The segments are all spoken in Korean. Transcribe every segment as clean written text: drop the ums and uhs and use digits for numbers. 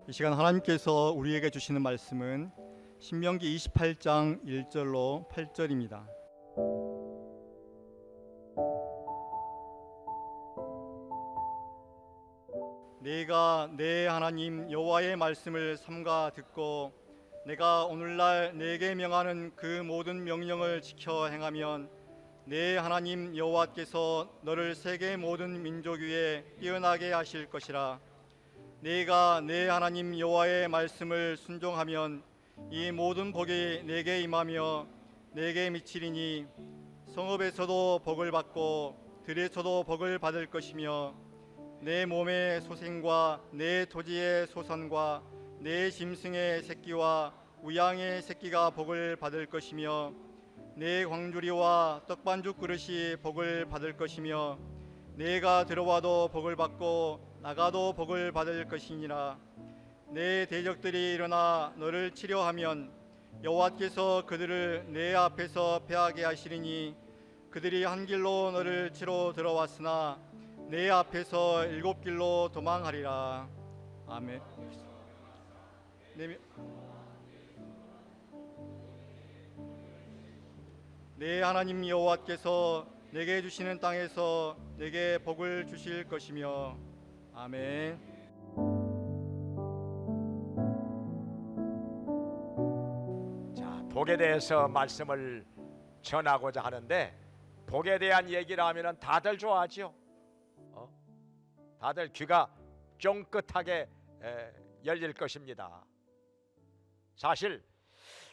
이 시간 하나님께서 우리에게 주시는 말씀은 신명기 28장 1절로 8절입니다. 내가 내 하나님 여호와의 말씀을 삼가 듣고 내가 오늘날 내게 명하는 그 모든 명령을 지켜 행하면 내 하나님 여호와께서 너를 세계 모든 민족 위에 뛰어나게 하실 것이라. 내가 내 하나님 여호와의 말씀을 순종하면 이 모든 복이 내게 임하며 내게 미치리니 성읍에서도 복을 받고 들에서도 복을 받을 것이며 내 몸의 소생과 내 토지의 소산과 내 짐승의 새끼와 우양의 새끼가 복을 받을 것이며 내 광주리와 떡반죽 그릇이 복을 받을 것이며 내가 들어와도 복을 받고 나가도 복을 받을 것이니라. 내 대적들이 일어나 너를 치려 하면 여호와께서 그들을 내 앞에서 패하게 하시리니 그들이 한 길로 너를 치러 들어왔으나 내 앞에서 7길로 도망하리라. 아멘. 내 하나님 여호와께서 내게 주시는 땅에서 내게 복을 주실 것이며 아멘. 자, 복에 대해서 말씀을 전하고자 하는데, 복에 대한 얘기를 하면 다들 좋아하죠. 다들 귀가 쫑긋하게 열릴 것입니다. 사실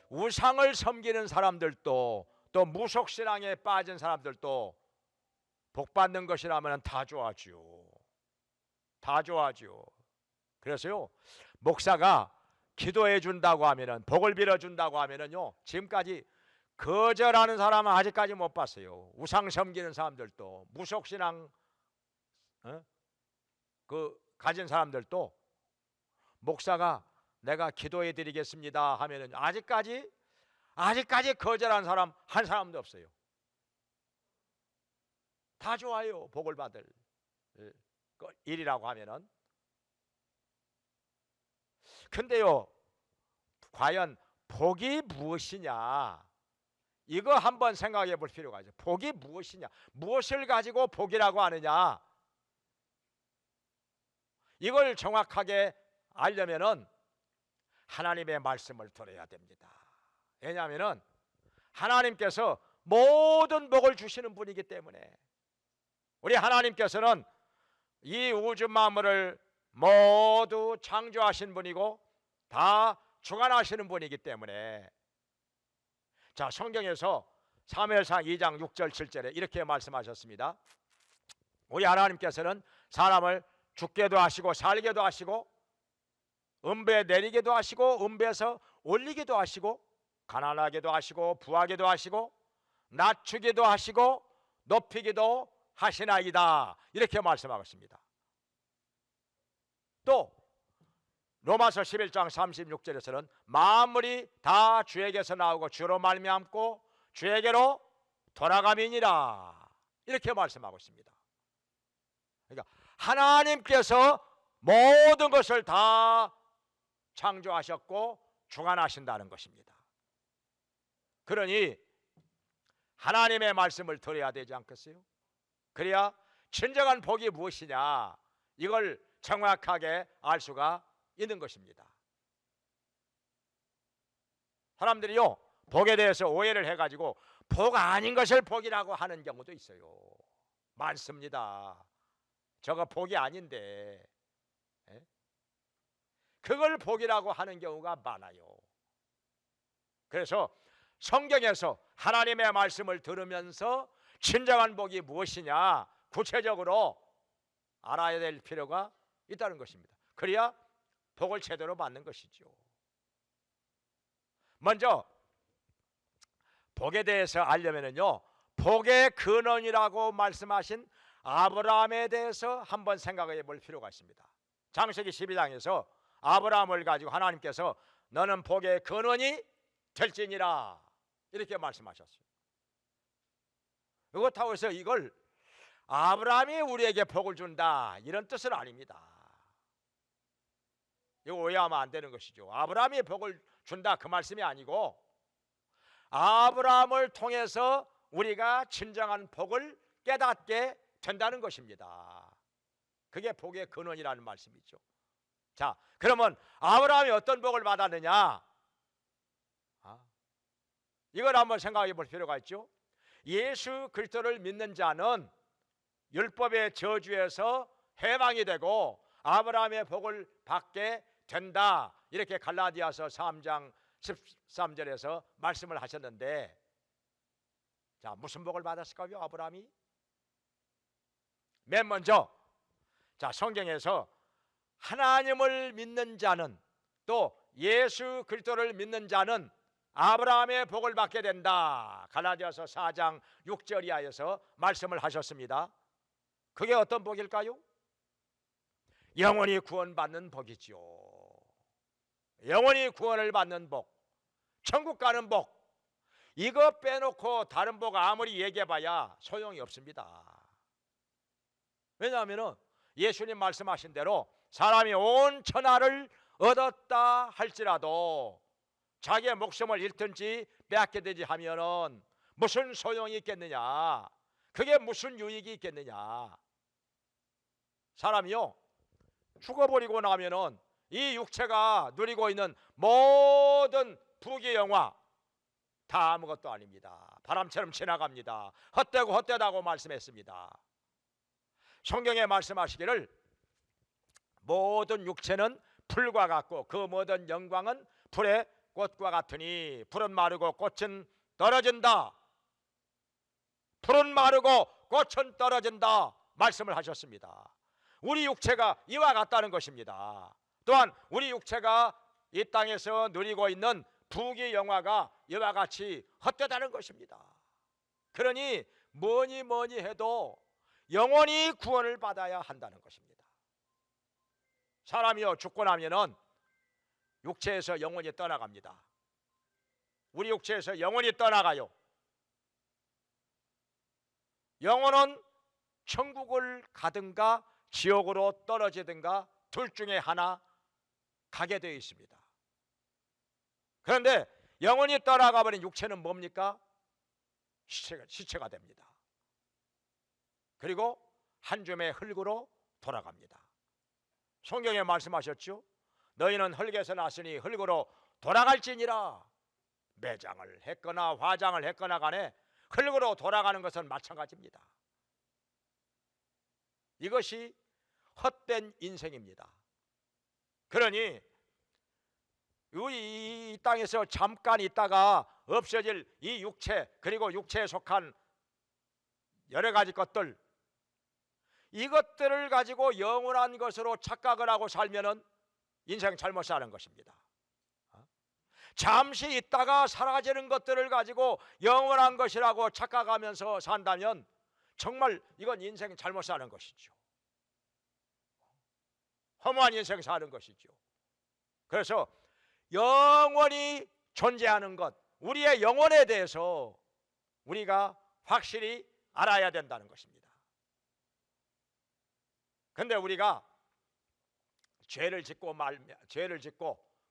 우상을 섬기는 사람들도 또 무속신앙에 빠진 사람들도 복받는 것이라면 다 좋아하죠. 다 좋아하죠. 그래서요, 목사가 기도해 준다고 하면은, 복을 빌어 준다고 하면은요, 지금까지 거절하는 사람은 아직까지 못 봤어요. 우상 섬기는 사람들도, 무속신앙 가진 사람들도 목사가 내가 기도해 드리겠습니다 하면은 아직까지 거절한 사람 한 사람도 없어요. 다 좋아요. 복을 받을 일이라고 하면은. 근데요, 과연 복이 무엇이냐, 이거 한번 생각해 볼 필요가 있어요. 복이 무엇이냐, 무엇을 가지고 복이라고 하느냐, 이걸 정확하게 알려면은 하나님의 말씀을 들어야 됩니다. 왜냐하면은 하나님께서 모든 복을 주시는 분이기 때문에. 우리 하나님께서는 이 우주 만물을 모두 창조하신 분이고 다 주관하시는 분이기 때문에. 자, 성경에서 사무엘상 2장 6절 7절에 이렇게 말씀하셨습니다. 우리 하나님께서는 사람을 죽게도 하시고 살게도 하시고 음배 내리게도 하시고 음배에서 올리기도 하시고 가난하게도 하시고 부하게도 하시고 낮추기도 하시고 높이기도 하시나이다, 이렇게 말씀하고 있습니다. 또 로마서 11장 36절에서는 만물이 다 주에게서 나오고 주로 말미암고 주에게로 돌아감이니라, 이렇게 말씀하고 있습니다. 그러니까 하나님께서 모든 것을 다 창조하셨고 주관하신다는 것입니다. 그러니 하나님의 말씀을 들어야 되지 않겠어요? 그래야 진정한 복이 무엇이냐, 이걸 정확하게 알 수가 있는 것입니다. 사람들이요, 복에 대해서 오해를 해가지고 복 아닌 것을 복이라고 하는 경우도 있어요. 많습니다. 저거 복이 아닌데 그걸 복이라고 하는 경우가 많아요. 그래서 성경에서 하나님의 말씀을 들으면서 진정한 복이 무엇이냐 구체적으로 알아야 될 필요가 있다는 것입니다. 그래야 복을 제대로 받는 것이죠. 먼저 복에 대해서 알려면은요, 복의 근원이라고 말씀하신 아브라함에 대해서 한번 생각해 볼 필요가 있습니다. 창세기 12장에서 아브라함을 가지고 하나님께서 너는 복의 근원이 될지니라, 이렇게 말씀하셨어요. 그렇다고 해서 이걸 아브라함이 우리에게 복을 준다, 이런 뜻은 아닙니다. 이거 오해하면 안 되는 것이죠. 아브라함이 복을 준다 그 말씀이 아니고 아브라함을 통해서 우리가 진정한 복을 깨닫게 된다는 것입니다. 그게 복의 근원이라는 말씀이죠. 자, 그러면 아브라함이 어떤 복을 받았느냐? 이걸 한번 생각해 볼 필요가 있죠. 예수 그리스도를 믿는 자는 율법의 저주에서 해방이 되고 아브라함의 복을 받게 된다. 이렇게 갈라디아서 3장 13절에서 말씀을 하셨는데, 자, 무슨 복을 받았을까요? 아브라함이 맨 먼저, 자, 성경에서 하나님을 믿는 자는, 또 예수 그리스도를 믿는 자는 아브라함의 복을 받게 된다. 갈라디아서 4장 6절 이하에서 말씀을 하셨습니다. 그게 어떤 복일까요? 영원히 구원받는 복이지요. 영원히 구원을 받는 복, 천국 가는 복, 이거 빼놓고 다른 복 아무리 얘기해봐야 소용이 없습니다. 왜냐하면 예수님 말씀하신 대로 사람이 온 천하를 얻었다 할지라도 자기의 목숨을 잃든지 빼앗게 되지 하면은 무슨 소용이 있겠느냐? 그게 무슨 유익이 있겠느냐? 사람이요, 죽어버리고 나면은 이 육체가 누리고 있는 모든 부귀 영화 다 아무것도 아닙니다. 바람처럼 지나갑니다. 헛되고 헛되다고 말씀했습니다. 성경에 말씀하시기를 모든 육체는 풀과 같고 그 모든 영광은 풀의 꽃과 같으니 풀은 마르고 꽃은 떨어진다. 풀은 마르고 꽃은 떨어진다 말씀을 하셨습니다. 우리 육체가 이와 같다는 것입니다. 또한 우리 육체가 이 땅에서 누리고 있는 부귀 영화가 이와 같이 헛되다는 것입니다. 그러니 뭐니 해도 영원히 구원을 받아야 한다는 것입니다. 사람이요, 죽고 나면은 육체에서 영원히 떠나갑니다. 우리 육체에서 영원히 떠나가요. 영혼은 천국을 가든가 지옥으로 떨어지든가 둘 중에 하나 가게 되어 있습니다. 그런데 영혼이 떠나가 버린 육체는 뭡니까? 시체가 됩니다. 그리고 한 줌의 흙으로 돌아갑니다. 성경에 말씀하셨죠? 너희는 흙에서 났으니 흙으로 돌아갈지니라. 매장을 했거나 화장을 했거나 간에 흙으로 돌아가는 것은 마찬가지입니다. 이것이 헛된 인생입니다. 그러니 우리 이 땅에서 잠깐 있다가 없어질 이 육체, 그리고 육체에 속한 여러 가지 것들, 이것들을 가지고 영원한 것으로 착각을 하고 살면은 인생 잘못 사는 것입니다. 잠시 있다가 사라지는 것들을 가지고 영원한 것이라고 착각하면서 산다면 정말 이건 인생 잘못 사는 것이죠. 허무한 인생 사는 것이죠. 그래서 영원히 존재하는 것, 우리의 영혼에 대해서 우리가 확실히 알아야 된다는 것입니다. 그런데 우리가 죄를 짓고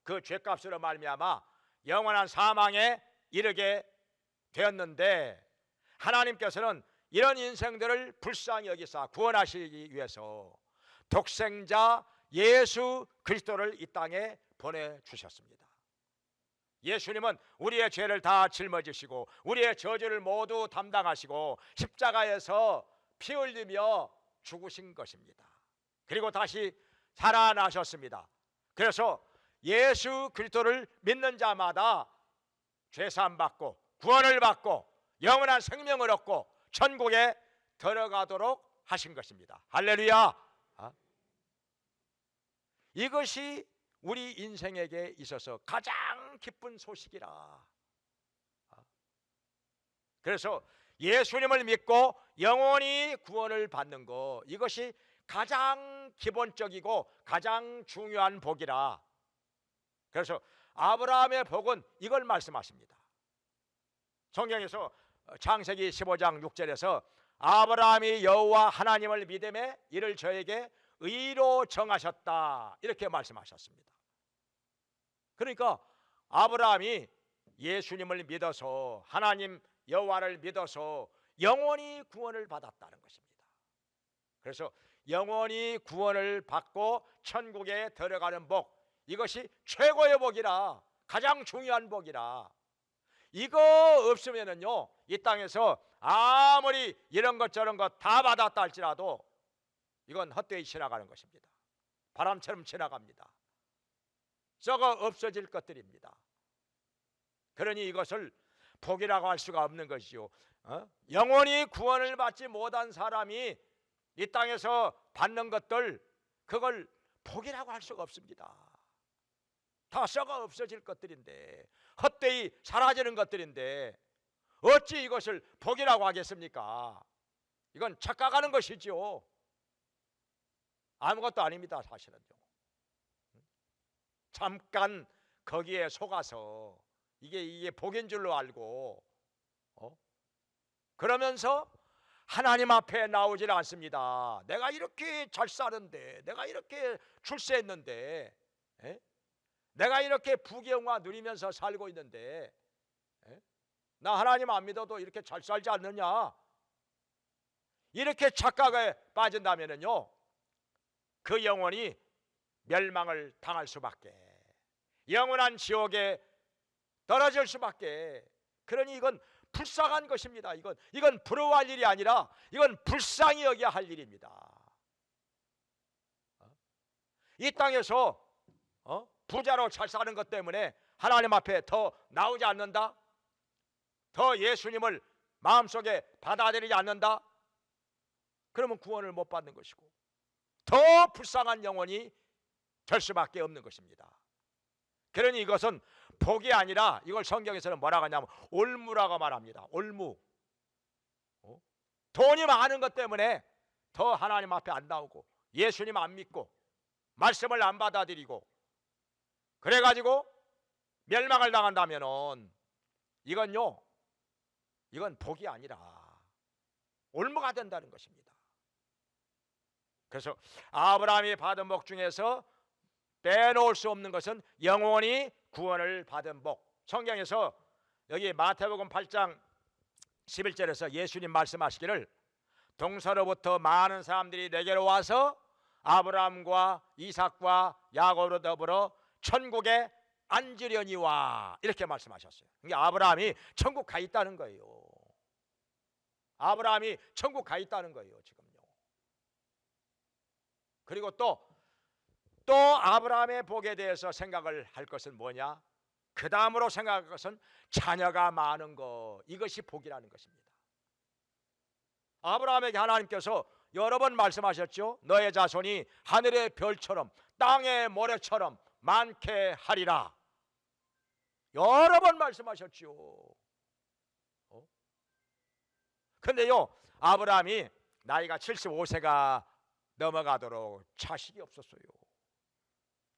그 죄값으로 말미암아 영원한 사망에 이르게 되었는데, 하나님께서는 이런 인생들을 불쌍히 여기사 구원하시기 위해서 독생자 예수 그리스도를 이 땅에 보내주셨습니다. 예수님은 우리의 죄를 다 짊어지시고 우리의 저주를 모두 담당하시고 십자가에서 피 흘리며 죽으신 것입니다. 그리고 다시 살아나셨습니다. 그래서 예수 그리스도를 믿는 자마다 죄사함 받고 구원을 받고 영원한 생명을 얻고 천국에 들어가도록 하신 것입니다. 할렐루야. 이것이 우리 인생에게 있어서 가장 기쁜 소식이라. 그래서 예수님을 믿고 영원히 구원을 받는 것, 이것이 가장 기본적이고 가장 중요한 복이라. 그래서 아브라함의 복은 이걸 말씀하십니다. 성경에서 창세기 15장 6절에서 아브라함이 여호와 하나님을 믿음에 이를 저에게 의로 정하셨다 이렇게 말씀하셨습니다. 그러니까 아브라함이 예수님을 믿어서 하나님 여호와를 믿어서 영원히 구원을 받았다는 것입니다. 그래서 영원히 구원을 받고 천국에 들어가는 복, 이것이 최고의 복이라, 가장 중요한 복이라. 이거 없으면은요, 이 땅에서 아무리 이런 것 저런 것 다 받았다 할지라도 이건 헛되이 지나가는 것입니다. 바람처럼 지나갑니다. 썩어 없어질 것들입니다. 그러니 이것을 복이라고 할 수가 없는 것이요. 영원히 구원을 받지 못한 사람이 이 땅에서 받는 것들, 그걸 복이라고 할 수가 없습니다. 다 썩어 없어질 것들인데, 헛되이 사라지는 것들인데 어찌 이것을 복이라고 하겠습니까? 이건 착각하는 것이지요. 아무것도 아닙니다. 사실은요, 잠깐 거기에 속아서 이게 복인 줄로 알고 그러면서 하나님 앞에 나오질 않습니다. 내가 이렇게 잘 사는데, 내가 이렇게 출세했는데, 내가 이렇게 부귀영화 누리면서 살고 있는데, 나 하나님 안 믿어도 이렇게 잘 살지 않느냐, 이렇게 착각에 빠진다면요, 그 영혼이 멸망을 당할 수밖에, 영원한 지옥에 떨어질 수밖에. 그러니 이건 불쌍한 것입니다. 이건 부러워할 일이 아니라 이건 불쌍히 여겨야 할 일입니다. 이 땅에서 부자로 잘 사는 것 때문에 하나님 앞에 더 나오지 않는다, 더 예수님을 마음속에 받아들이지 않는다, 그러면 구원을 못 받는 것이고 더 불쌍한 영혼이 될 수밖에 없는 것입니다. 그러니 이것은 복이 아니라 이걸 성경에서는 뭐라고 하냐면 올무라고 말합니다. 올무. 돈이 많은 것 때문에 더 하나님 앞에 안 나오고 예수님 안 믿고 말씀을 안 받아들이고 그래가지고 멸망을 당한다면은 이건 복이 아니라 올무가 된다는 것입니다. 그래서 아브라함이 받은 복 중에서 빼놓을 수 없는 것은 영원히 구원을 받은 복. 성경에서 여기 마태복음 8장 11절에서 예수님 말씀하시기를, 동서로부터 많은 사람들이 내게로 와서 아브라함과 이삭과 야곱으로 더불어 천국에 앉으려니와, 이렇게 말씀하셨어요. 그러니까 아브라함이 천국 가 있다는 거예요. 아브라함이 천국 가 있다는 거예요, 지금요. 그리고 또 아브라함의 복에 대해서 생각을 할 것은 뭐냐? 그 다음으로 생각할 것은 자녀가 많은 것, 이것이 복이라는 것입니다. 아브라함에게 하나님께서 여러 번 말씀하셨죠. 너의 자손이 하늘의 별처럼 땅의 모래처럼 많게 하리라. 여러 번 말씀하셨죠. 근데요, 아브라함이 나이가 75세가 넘어가도록 자식이 없었어요.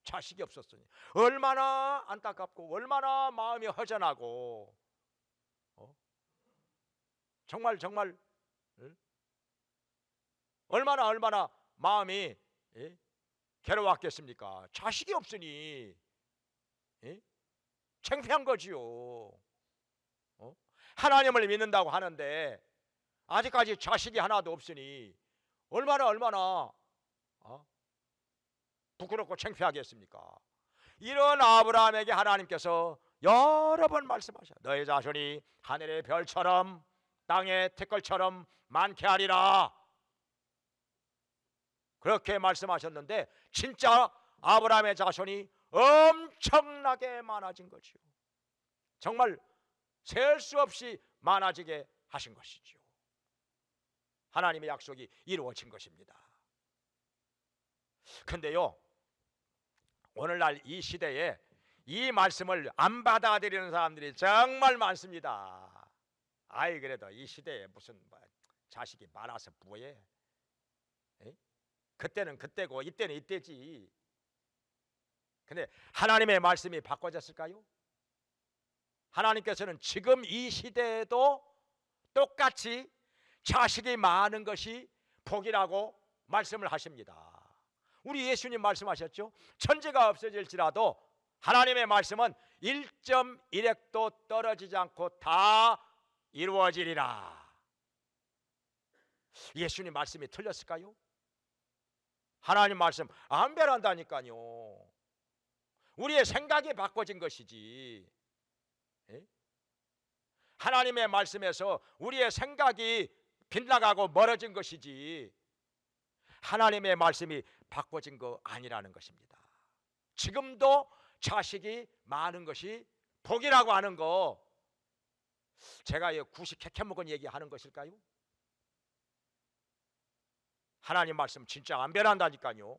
자식이 없었으니 얼마나 안타깝고 얼마나 마음이 허전하고 정말 얼마나 마음이 괴로웠겠습니까? 자식이 없으니 창피한 거지요. 하나님을 믿는다고 하는데 아직까지 자식이 하나도 없으니 얼마나 부끄럽고 창피하겠습니까? 이런 아브라함에게 하나님께서 여러 번 말씀하셔. 너의 자손이 하늘의 별처럼 땅의 티끌처럼 많게 하리라. 그렇게 말씀하셨는데 진짜 아브라함의 자손이 엄청나게 많아진 거지요. 정말 셀 수 없이 많아지게 하신 것이지요. 하나님의 약속이 이루어진 것입니다. 근데요, 오늘날 이 시대에 이 말씀을 안 받아들이는 사람들이 정말 많습니다. 아이, 그래도 이 시대에 무슨 자식이 많아서 뭐해? 그때는 그때고 이때는 이때지. 근데 하나님의 말씀이 바꿔졌을까요? 하나님께서는 지금 이 시대에도 똑같이 자식이 많은 것이 복이라고 말씀을 하십니다. 우리 예수님 말씀하셨죠. 천지가 없어질지라도 하나님의 말씀은 1.1획도 떨어지지 않고 다 이루어지리라. 예수님 말씀이 틀렸을까요? 하나님 말씀 안 변한다니까요. 우리의 생각이 바꿔진 것이지. 예? 하나님의 말씀에서 우리의 생각이 빗나가고 멀어진 것이지 하나님의 말씀이 바꿔진 거 아니라는 것입니다. 지금도 자식이 많은 것이 복이라고 하는 거 제가 구식 캐캐먹은 얘기하는 것일까요? 하나님 말씀 진짜 안 변한다니까요.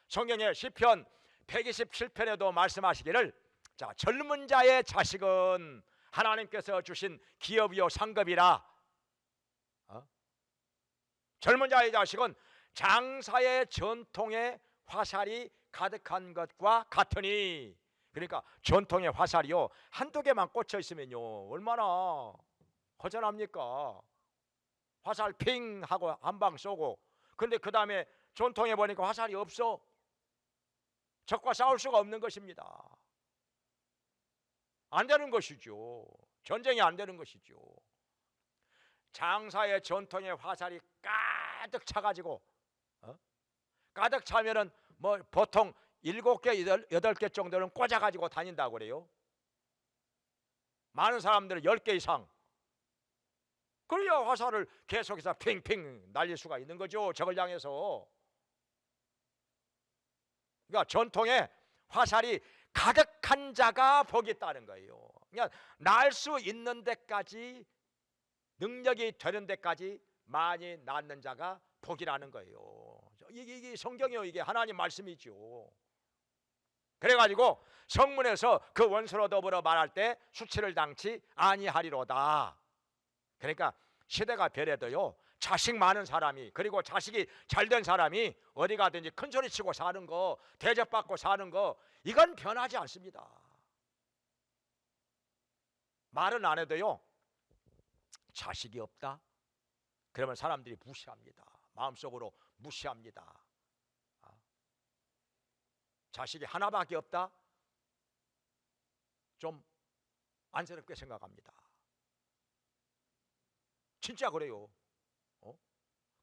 성경의 시편 127편에도 말씀하시기를 자, 젊은 자의 자식은 하나님께서 주신 기업이요 상급이라. 젊은 자의 자식은 장사의 전통의 화살이 가득한 것과 같으니. 그러니까 전통의 화살이요 한두 개만 꽂혀 있으면요 얼마나 허전합니까? 화살 핑 하고 한 방 쏘고, 근데 그 다음에 전통에 보니까 화살이 없어. 적과 싸울 수가 없는 것입니다. 안 되는 것이죠. 전쟁이 안 되는 것이죠. 장사의 전통의 화살이 가득 차가지고 가득 차면은 뭐 보통 7개, 8개 정도는 꽂아가지고 다닌다고 그래요. 많은 사람들은 10개 이상. 그래야 화살을 계속해서 핑핑 날릴 수가 있는 거죠. 적을 향해서. 그러니까 전통에 화살이 가득한 자가 복이 있다는 거예요. 그냥 날 수 있는 데까지, 능력이 되는 데까지 많이 낳는 자가 복이라는 거예요. 이게 성경이요. 이게 하나님 말씀이죠. 그래가지고 성문에서 그 원수로 더불어 말할 때 수치를 당치 아니하리로다. 그러니까 시대가 변해도요 자식 많은 사람이, 그리고 자식이 잘된 사람이 어디 가든지 큰 소리 치고 사는 거, 대접받고 사는 거, 이건 변하지 않습니다. 말은 안 해도요 자식이 없다 그러면 사람들이 무시합니다. 마음속으로 무시합니다. 자식이 하나밖에 없다 좀 안쓰럽게 생각합니다. 진짜 그래요.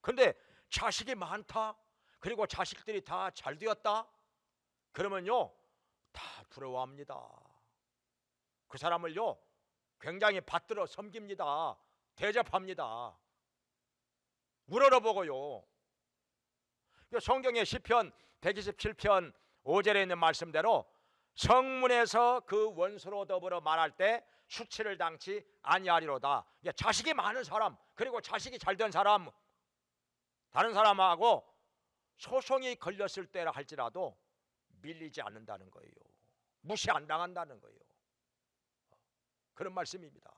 근데 자식이 많다, 그리고 자식들이 다 잘 되었다 그러면요 다 부러워합니다. 그 사람을요 굉장히 받들어 섬깁니다. 대접합니다. 우러러보고요. 성경의 시편 127편 5절에 있는 말씀대로 성문에서 그 원수로 더불어 말할 때 수치를 당치 아니하리로다. 자식이 많은 사람, 그리고 자식이 잘된 사람, 다른 사람하고 소송이 걸렸을 때라 할지라도 밀리지 않는다는 거예요. 무시 안 당한다는 거예요. 그런 말씀입니다.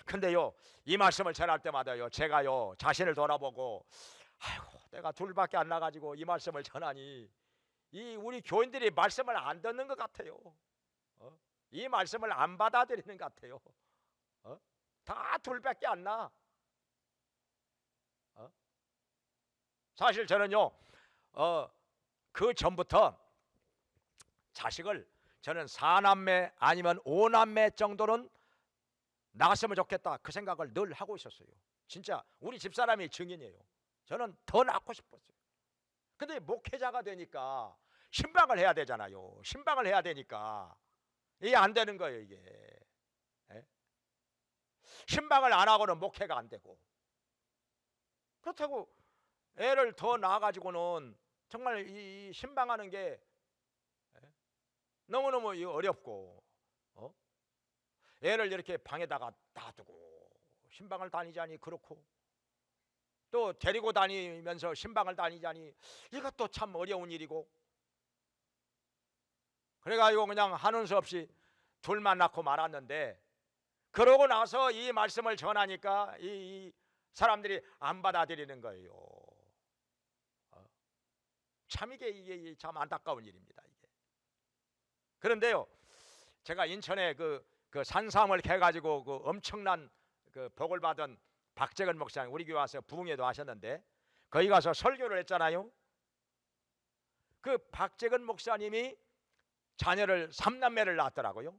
근데요 이 말씀을 전할 때마다요 제가요 자신을 돌아보고 아이고 내가 둘밖에 안 나가지고 이 말씀을 전하니 이 우리 교인들이 말씀을 안 듣는 것 같아요. 이 말씀을 안 받아들이는 것 같아요. 다 둘밖에 안 나. 사실 저는요 그 전부터 자식을 저는 4남매 아니면 5남매 정도는 낳았으면 좋겠다 그 생각을 늘 하고 있었어요. 진짜 우리 집사람이 증인이에요. 저는 더 낳고 싶었어요. 근데 목회자가 되니까 신방을 해야 되잖아요. 신방을 해야 되니까 이게 안 되는 거예요. 이게 신방을 안 하고는 목회가 안 되고, 그렇다고 애를 더 낳아가지고는 정말 이 신방하는 게 너무너무 어렵고, 애를 이렇게 방에다가 놔두고 신방을 다니자니 그렇고, 또 데리고 다니면서 신방을 다니자니 이것도 참 어려운 일이고, 그래가지고 그냥 하는 수 없이 둘만 낳고 말았는데, 그러고 나서 이 말씀을 전하니까 이 사람들이 안 받아들이는 거예요. 참 이게 참 안타까운 일입니다. 이게. 그런데요, 제가 인천에 그 산삼을 캐가지고 그 엄청난 그 복을 받은 박재근 목사님 우리 교회 와서 부흥회도 하셨는데 거기 가서 설교를 했잖아요. 그 박재근 목사님이 자녀를 3남매를 낳았더라고요.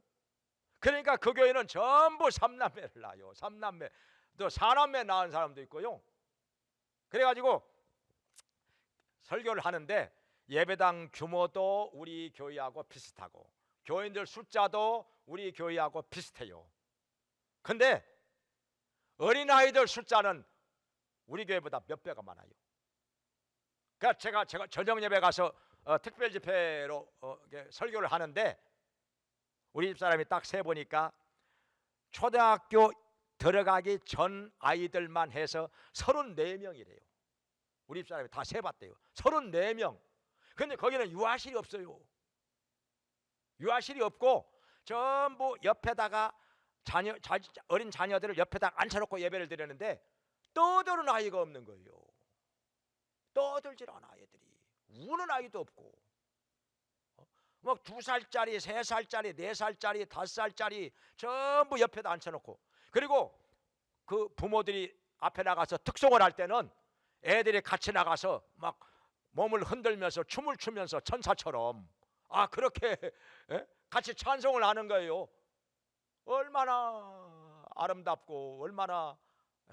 그러니까 그 교회는 전부 3남매를 낳아요. 3남매, 또 4남매 낳은 사람도 있고요. 그래가지고 설교를 하는데 예배당 규모도 우리 교회하고 비슷하고 교인들 숫자도 우리 교회하고 비슷해요. 근데 어린아이들 숫자는 우리 교회보다 몇 배가 많아요. 그러니까 제가 저녁 예배 가서 특별 집회로 설교를 하는데 우리 집사람이 딱 세보니까 초등학교 들어가기 전 아이들만 해서 34명이래요. 우리 집사람이 다 세봤대요. 34명. 근데 거기는 유아실이 없어요. 유아실이 없고 전부 옆에다가 어린 자녀들을 옆에다 앉혀놓고 예배를 드리는데 떠드는 아이가 없는 거예요. 떠들질 않아. 애들이 우는 아이도 없고 막 2살짜리, 3살짜리, 4살짜리, 5살짜리 전부 옆에다 앉혀놓고, 그리고 그 부모들이 앞에 나가서 특송을 할 때는 애들이 같이 나가서 막 몸을 흔들면서 춤을 추면서 천사처럼 그렇게 같이 찬송을 하는 거예요. 얼마나 아름답고 얼마나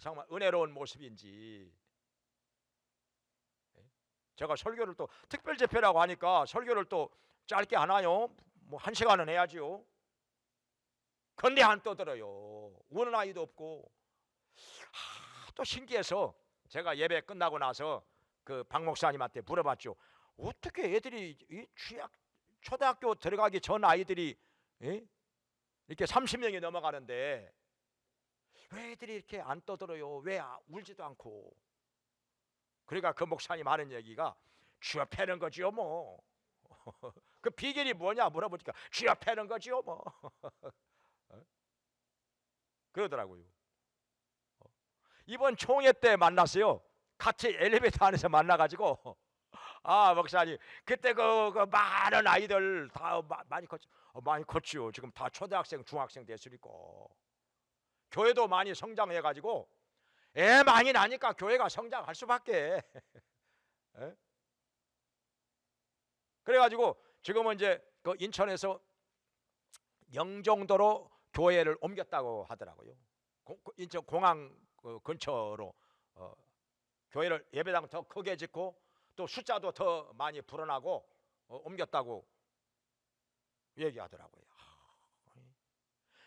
정말 은혜로운 모습인지. 제가 설교를 또 특별 집회라고 하니까 설교를 또 짧게 하나요? 뭐 1시간은 해야지요. 근데 안 떠들어요. 우는 아이도 없고. 또 신기해서 제가 예배 끝나고 나서 그 박 목사님한테 물어봤죠. 어떻게 애들이 이 초등학교 들어가기 전 아이들이 이렇게 30명이 넘어가는데 왜 애들이 이렇게 안 떠들어요? 왜 울지도 않고? 그러니까 그 목사님 하는 얘기가 쥐어 패는 거지요 뭐. 그 비결이 뭐냐 물어보니까 쥐어 패는 거지요 뭐. 그러더라고요. 이번 총회 때 만났어요. 같이 엘리베이터 안에서 만나가지고 목사님 그때 그 많은 아이들 다 많이 컸죠. 많이 컸죠. 지금 다 초등학생 중학생 됐으니까 교회도 많이 성장해가지고 애 많이 나니까 교회가 성장할 수밖에. 그래가지고 지금은 이제 그 인천에서 영종도로 교회를 옮겼다고 하더라고요. 인천 공항 근처로 교회를 예배당 더 크게 짓고 또 숫자도 더 많이 불어나고 옮겼다고 얘기하더라고요.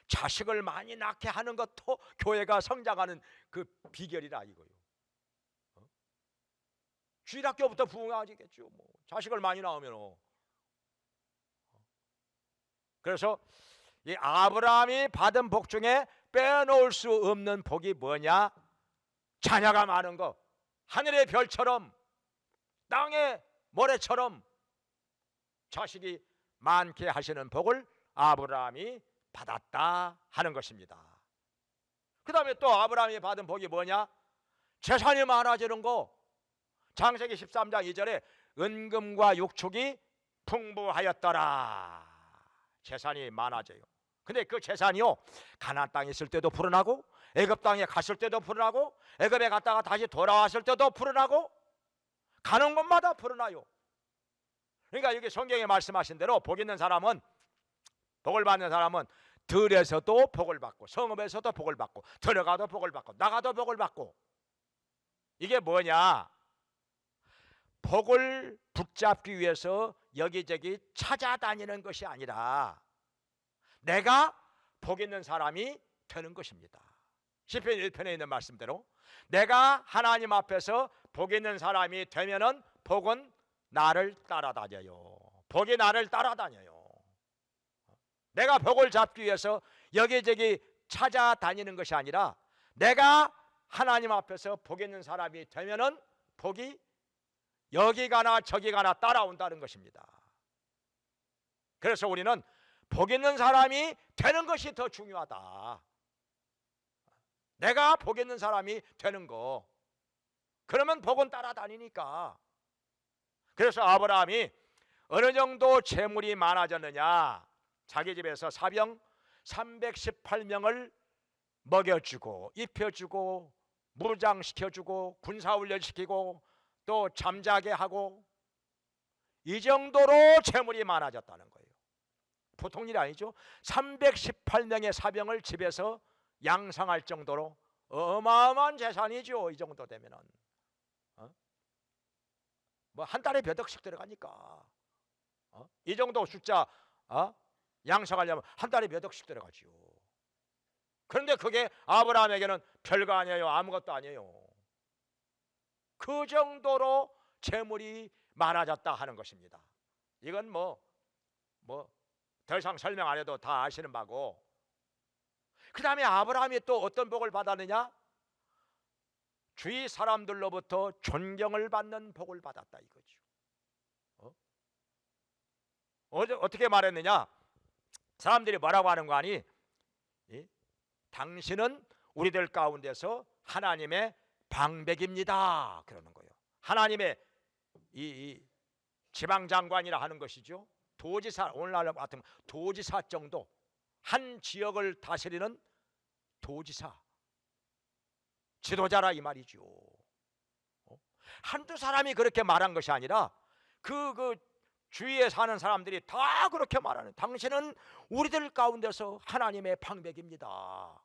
자식을 많이 낳게 하는 것도 교회가 성장하는 그 비결이라 이거요. 주일학교부터 부흥하겠죠. 뭐 자식을 많이 낳으면. 그래서 이 아브라함이 받은 복 중에 빼놓을 수 없는 복이 뭐냐? 자녀가 많은 거. 하늘의 별처럼 땅의 모래처럼 자식이 많게 하시는 복을 아브라함이 받았다 하는 것입니다. 그 다음에 또 아브라함이 받은 복이 뭐냐? 재산이 많아지는 거. 창세기 13장 2절에 은금과 육축이 풍부하였더라. 재산이 많아져요. 근데 그 재산이요 가나안 땅에 있을 때도 불어나고 애굽 땅에 갔을 때도 불어나고 애굽에 갔다가 다시 돌아왔을 때도 불어나고 가는 곳마다 불어나요. 그러니까 여기 성경에 말씀하신 대로 복 있는 사람은, 복을 받는 사람은 들에서도 복을 받고 성읍에서도 복을 받고 들어가도 복을 받고 나가도 복을 받고. 이게 뭐냐? 복을 붙잡기 위해서 여기저기 찾아다니는 것이 아니라 내가 복 있는 사람이 되는 것입니다. 시편 1편에 있는 말씀대로 내가 하나님 앞에서 복 있는 사람이 되면은 복은 나를 따라다녀요. 복이 나를 따라다녀요. 내가 복을 잡기 위해서 여기저기 찾아다니는 것이 아니라 내가 하나님 앞에서 복 있는 사람이 되면은 복이 여기 가나 저기 가나 따라온다는 것입니다. 그래서 우리는 복 있는 사람이 되는 것이 더 중요하다. 내가 복 있는 사람이 되는 거. 그러면 복은 따라다니니까. 그래서 아브라함이 어느 정도 재물이 많아졌느냐? 자기 집에서 사병 318명을 먹여주고 입혀주고 무장시켜주고 군사훈련시키고 또 잠자게 하고 이 정도로 재물이 많아졌다는 거예요. 보통 일이 아니죠. 318명의 사병을 집에서 양성할 정도로 어마어마한 재산이죠. 이 정도 되면은 뭐 한 달에 몇 억씩 들어가니까 이 정도 숫자 양성하려면 한 달에 몇 억씩 들어가지요. 그런데 그게 아브라함에게는 별거 아니에요. 아무것도 아니에요. 그 정도로 재물이 많아졌다 하는 것입니다. 이건 뭐 더 이상 설명 안 해도 다 아시는 바고, 그 다음에 아브라함이 또 어떤 복을 받았느냐? 주위 사람들로부터 존경을 받는 복을 받았다 이거죠. 어떻게 말했느냐? 사람들이 뭐라고 하는 거 아니? 당신은 우리들 가운데서 하나님의 방백입니다 그러는 거예요. 하나님의 이 지방장관이라 하는 것이죠. 도지사, 오늘날 같은 도지사 정도, 한 지역을 다스리는 도지사, 지도자라 이 말이죠. 한두 사람이 그렇게 말한 것이 아니라 그 주위에 사는 사람들이 다 그렇게 말하는, 당신은 우리들 가운데서 하나님의 방백입니다.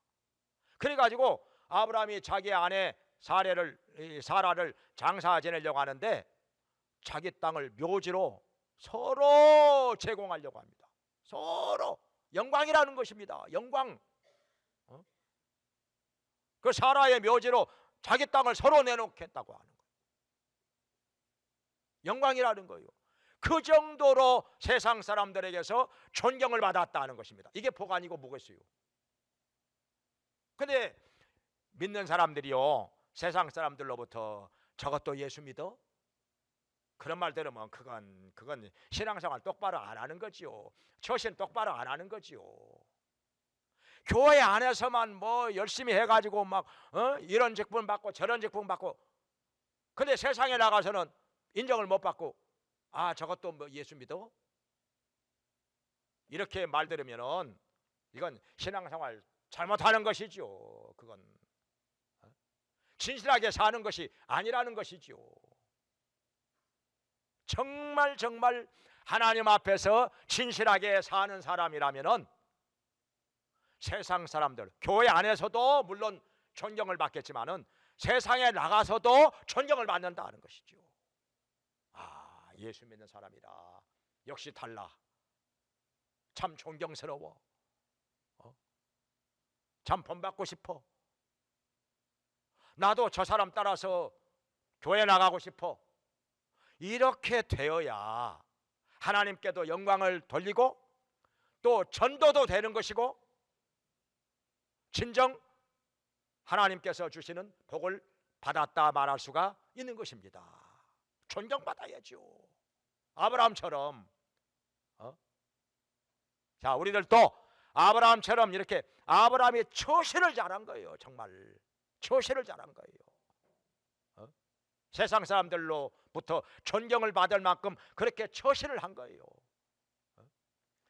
그래가지고 아브라함이 자기 아내 사라를 장사 지내려고 하는데 자기 땅을 묘지로 서로 제공하려고 합니다. 서로 영광이라는 것입니다. 영광. 그 사라의 묘지로 자기 땅을 서로 내놓겠다고 하는 거예요. 영광이라는 거예요. 그 정도로 세상 사람들에게서 존경을 받았다는 것입니다. 이게 복 아니고 뭐겠어요? 근데 믿는 사람들이요, 세상 사람들로부터 저것도 예수 믿어? 그런 말 들으면 그건 신앙생활 똑바로 안 하는 거지요. 처신 똑바로 안 하는 거지요. 교회 안에서만 뭐 열심히 해가지고 막 이런 직분 받고 저런 직분 받고, 근데 세상에 나가서는 인정을 못 받고, 아 저것도 뭐 예수 믿어? 이렇게 말 들으면은 이건 신앙생활 잘못하는 것이죠. 그건 진실하게 사는 것이 아니라는 것이죠. 정말 하나님 앞에서 진실하게 사는 사람이라면은 세상 사람들, 교회 안에서도 물론 존경을 받겠지만은 세상에 나가서도 존경을 받는다는 것이죠. 아, 예수 믿는 사람이라 역시 달라. 참 존경스러워. 참 본받고 싶어. 나도 저 사람 따라서 교회 나가고 싶어. 이렇게 되어야 하나님께도 영광을 돌리고 또 전도도 되는 것이고 진정 하나님께서 주시는 복을 받았다 말할 수가 있는 것입니다. 존경받아야죠. 아브라함처럼. 자, 우리들도 아브라함처럼 이렇게 아브라함이 처신을 잘한 거예요. 정말 처신을 잘한 거예요. 세상 사람들로부터 존경을 받을 만큼 그렇게 처신을 한 거예요.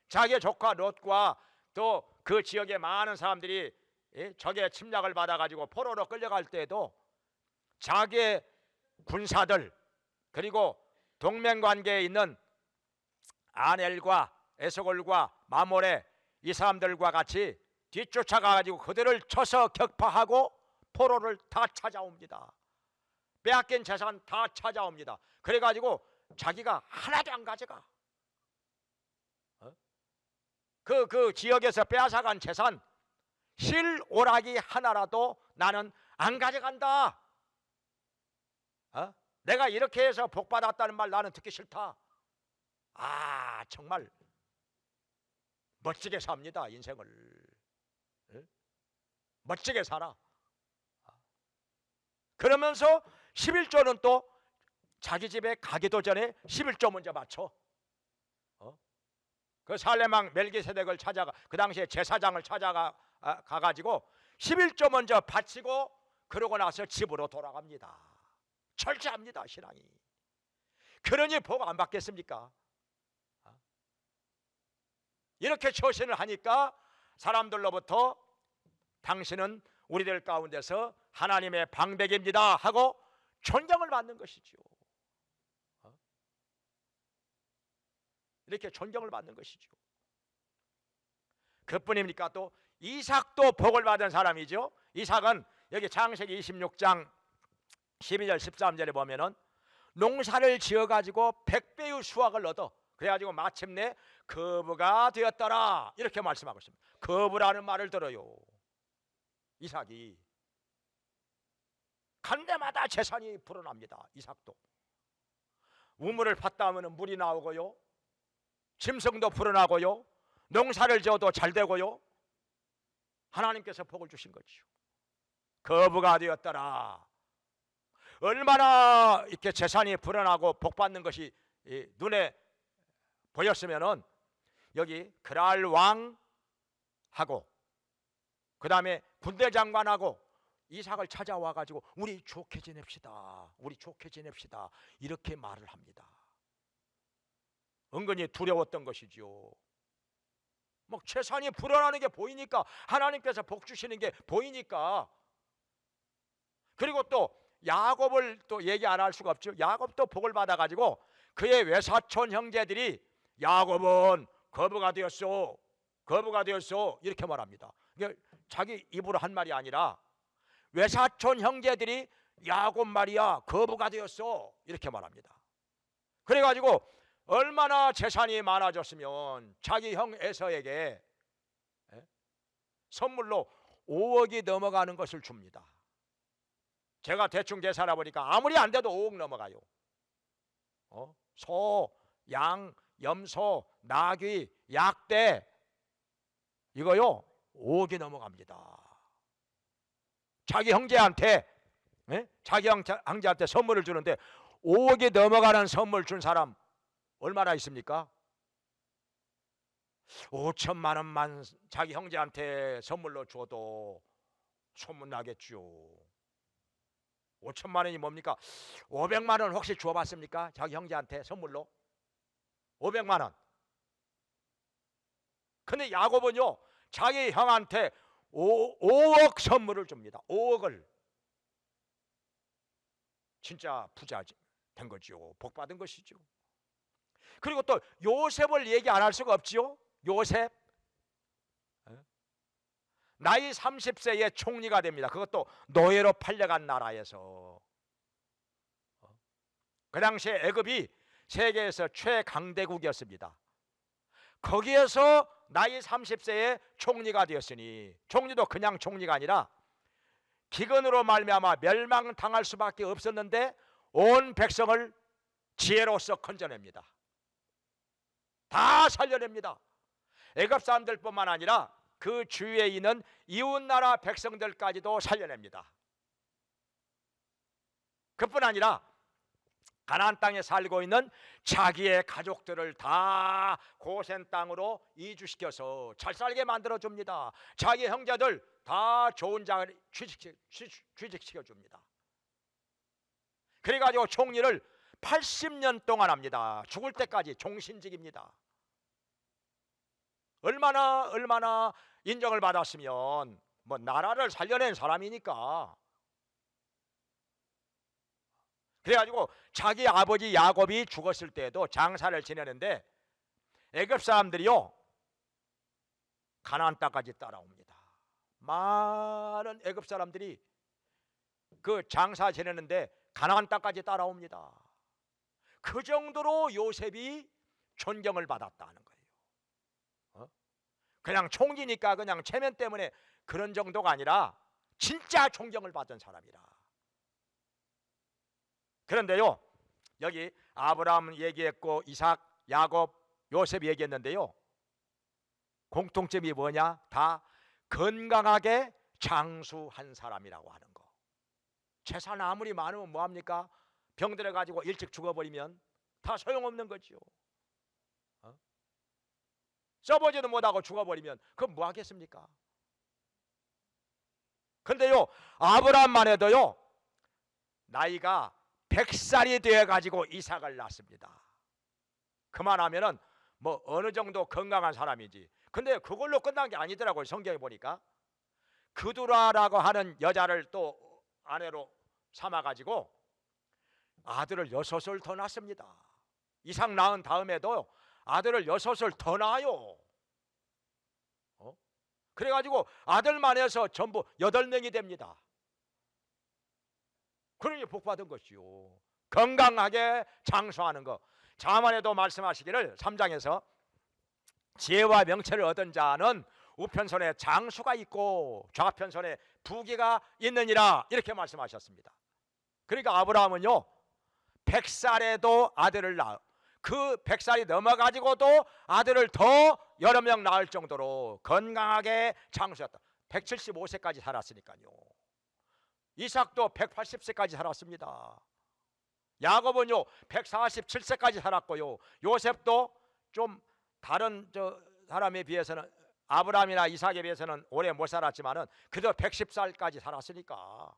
자기의 조카 롯과 또 그 지역의 많은 사람들이 적의 침략을 받아가지고 포로로 끌려갈 때에도 자기의 군사들 그리고 동맹관계에 있는 아넬과 에스골과 마몰에 이 사람들과 같이 뒤쫓아가가지고 그들을 쳐서 격파하고 포로를 다 찾아옵니다. 빼앗긴 재산 다 찾아옵니다. 그래가지고 자기가 하나도 안 가져가. 그 지역에서 빼앗아간 재산 실오라기 하나라도 나는 안 가져간다. 내가 이렇게 해서 복 받았다는 말 나는 듣기 싫다. 아, 정말 멋지게 삽니다. 인생을 멋지게 살아. 그러면서 11조는 또 자기 집에 가기도 전에 11조 먼저 바쳐. 그 살레망 멜기세덱을 찾아가, 그 당시에 제사장을 찾아가 가가지고 11조 먼저 바치고 그러고 나서 집으로 돌아갑니다. 철저합니다, 신앙이. 그러니 복 안 받겠습니까? 이렇게 처신을 하니까 사람들로부터 당신은 우리들 가운데서 하나님의 방백입니다 하고 존경을 받는 것이죠. 이렇게 존경을 받는 것이죠. 그뿐입니까? 또 이삭도 복을 받은 사람이죠. 이삭은 여기 창세기 26장 12절 13절에 보면은 농사를 지어가지고 100배의 수확을 얻어 그래가지고 마침내 거부가 되었더라 이렇게 말씀하고 있습니다. 거부라는 말을 들어요. 이삭이 간 데마다 재산이 불어납니다. 이삭도 우물을 팠다 하면 물이 나오고요, 짐승도 불어나고요, 농사를 지어도 잘 되고요. 하나님께서 복을 주신 거죠. 거부가 되었더라. 얼마나 이렇게 재산이 불어나고 복 받는 것이 눈에 보였으면은 여기 그랄 왕하고 그 다음에 군대 장관하고 이삭을 찾아와 가지고 우리 좋게 지냅시다, 우리 좋게 지냅시다 이렇게 말을 합니다. 은근히 두려웠던 것이죠. 뭐 재산이 불어나는 게 보이니까, 하나님께서 복 주시는 게 보이니까. 그리고 또 야곱을 또 얘기 안 할 수가 없죠. 야곱도 복을 받아 가지고 그의 외사촌 형제들이 야곱은 거부가 되었소, 거부가 되었소 이렇게 말합니다. 이게 자기 입으로 한 말이 아니라 외사촌 형제들이 야곱 말이야 거부가 되었소 이렇게 말합니다. 그래가지고 얼마나 재산이 많아졌으면 자기 형 에서에게 선물로 5억이 넘어가는 것을 줍니다. 제가 대충 계산해 보니까 아무리 안 돼도 5억 넘어가요. 소, 양, 염소, 나귀, 약대 이거요 5억이 넘어갑니다. 자기 형제한테 자기 형제한테 선물을 주는데 5억이 넘어가는 선물 준 사람 얼마나 있습니까? 5천만 원만 자기 형제한테 선물로 줘도 소문나겠죠. 5천만 원이 뭡니까? 500만 원 혹시 줘봤습니까? 자기 형제한테 선물로 500만 원. 근데 야곱은요 자기 형한테 5억 선물을 줍니다. 5억을. 진짜 부자 된 거죠. 복 받은 것이죠. 그리고 또 요셉을 얘기 안 할 수가 없지요. 요셉 나이 30세에 총리가 됩니다. 그것도 노예로 팔려간 나라에서. 그 당시에 애굽이 세계에서 최강대국이었습니다. 거기에서 나이 30세에 총리가 되었으니, 총리도 그냥 총리가 아니라 기근으로 말미암아 멸망당할 수밖에 없었는데 온 백성을 지혜로서 건져냅니다. 다 살려냅니다. 애굽 사람들뿐만 아니라 그 주위에 있는 이웃나라 백성들까지도 살려냅니다. 그뿐 아니라 가나안 땅에 살고 있는 자기의 가족들을 다 고센 땅으로 이주시켜서 잘 살게 만들어줍니다. 자기 형제들 다 좋은 자리에 취직시켜줍니다. 그래가지고 총리를 80년 동안 합니다. 죽을 때까지 종신직입니다. 얼마나 인정을 받았으면 뭐 나라를 살려낸 사람이니까. 그래가지고 자기 아버지 야곱이 죽었을 때도 장사를 지내는데 애굽 사람들이요 가나안 땅까지 따라옵니다. 많은 애굽 사람들이 그 장사 지내는데 가나안 땅까지 따라옵니다. 그 정도로 요셉이 존경을 받았다는 거예요. 그냥 총기니까 그냥 체면 때문에 그런 정도가 아니라 진짜 존경을 받은 사람이라. 그런데요 여기 아브라함 얘기했고 이삭, 야곱, 요셉 얘기했는데요 공통점이 뭐냐? 다 건강하게 장수한 사람이라고 하는 거. 재산 아무리 많으면 뭐합니까? 병들어 가지고 일찍 죽어버리면 다 소용없는 거죠. 써보지도 못하고 죽어버리면 그럼 뭐 하겠습니까? 근데요 아브라함만 해도요 나이가 100살이 되어 가지고 이삭을 낳습니다. 그만하면은 뭐 어느 정도 건강한 사람이지. 근데 그걸로 끝난 게 아니더라고요. 성경에 보니까 그두라라고 하는 여자를 또 아내로 삼아 가지고 아들을 6을 더 낳습니다. 이삭 낳은 다음에도 아들을 6을 더 낳아요. 그래가지고 아들만 해서 전부 8명이 됩니다. 그러니 복받은 것이요. 건강하게 장수하는 것. 자만에도 말씀하시기를 3장에서 지혜와 명철을 얻은 자는 우편손에 장수가 있고 좌편손에 부귀가 있느니라, 이렇게 말씀하셨습니다. 그러니까 아브라함은요 100살에도 아들을 낳아, 그 100살이 넘어가지고도 아들을 더 여러 명 낳을 정도로 건강하게 장수했다. 175세까지 살았으니까요. 이삭도 180세까지 살았습니다. 야곱은요 147세까지 살았고요. 요셉도 좀 다른 사람에 비해서는, 아브라함이나 이삭에 비해서는 오래 못 살았지만은 그래도 110살까지 살았으니까,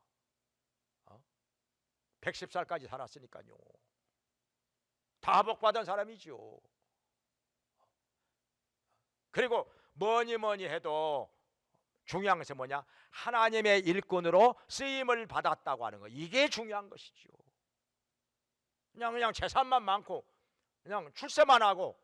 110살까지 살았으니까요. 다 복받은 사람이죠. 그리고 뭐니 해도 중요한 것은 뭐냐? 하나님의 일꾼으로 쓰임을 받았다고 하는 거. 이게 중요한 것이죠. 그냥 재산만 많고 그냥 출세만 하고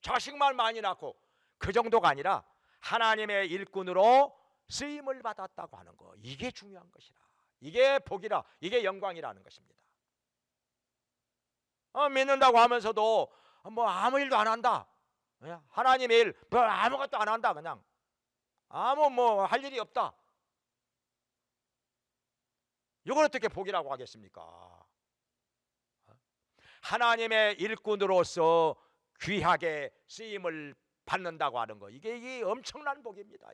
자식만 많이 낳고 그 정도가 아니라 하나님의 일꾼으로 쓰임을 받았다고 하는 거. 이게 중요한 것이라. 이게 복이라. 이게 영광이라는 것입니다. 믿는다고 하면서도 뭐 아무 일도 안 한다. 하나님의 일 뭐 아무것도 안 한다. 그냥 아무 뭐 할 일이 없다. 이걸 어떻게 복이라고 하겠습니까? 하나님의 일꾼으로서 귀하게 쓰임을 받는다고 하는 거, 이게 엄청난 복입니다.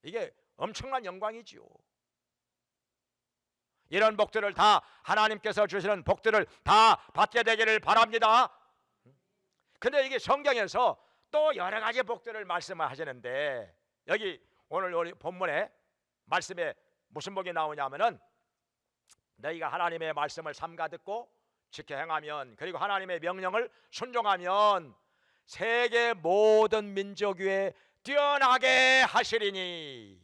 이게 엄청난 영광이지요. 이런 복들을 다, 하나님께서 주시는 복들을 다 받게 되기를 바랍니다. 근데 이게 성경에서 또 여러 가지 복들을 말씀하시는데, 여기 오늘 우리 본문에 말씀에 무슨 복이 나오냐면은, 너희가 하나님의 말씀을 삼가 듣고 지켜 행하면, 그리고 하나님의 명령을 순종하면 세계 모든 민족 위에 뛰어나게 하시리니.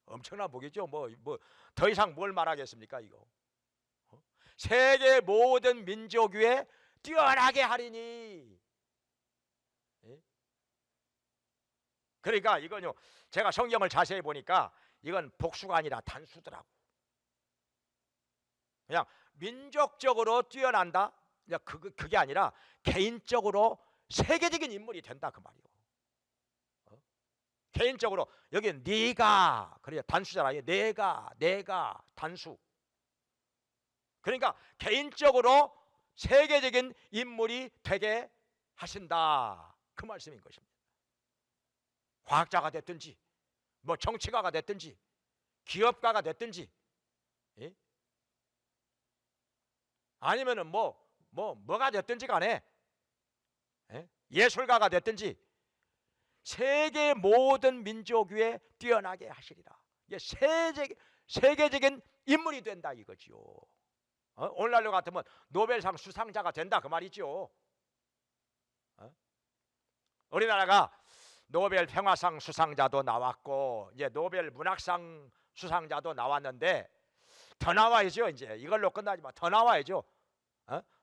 엄청난 복이죠. 뭐 더 이상 뭘 말하겠습니까 이거. 세계 모든 민족 위에 뛰어나게 하리니. 그러니까 이건요, 제가 성경을 자세히 보니까 이건 복수가 아니라 단수더라고. 그냥 민족적으로 뛰어난다, 그게 아니라 개인적으로 세계적인 인물이 된다, 그 말이요. 개인적으로 여기 네가, 그래 단수잖아요. 내가 단수. 그러니까 개인적으로 세계적인 인물이 되게 하신다, 그 말씀인 것입니다. 과학자가 됐든지, 뭐 정치가가 됐든지, 기업가가 됐든지, 아니면은 뭐가 됐든지 간에, 예술가가 됐든지 세계 모든 민족 위에 뛰어나게 하시리라. 이게 세계적인 인물이 된다 이거지요. 오늘날로 같으면 노벨상 수상자가 된다 그 말이죠. 우리나라가 노벨 평화상 수상자도 나왔고, 이제 노벨 문학상 수상자도 나왔는데 더 나와야죠. 이제 이걸로 끝나지 마. 더 나와야죠.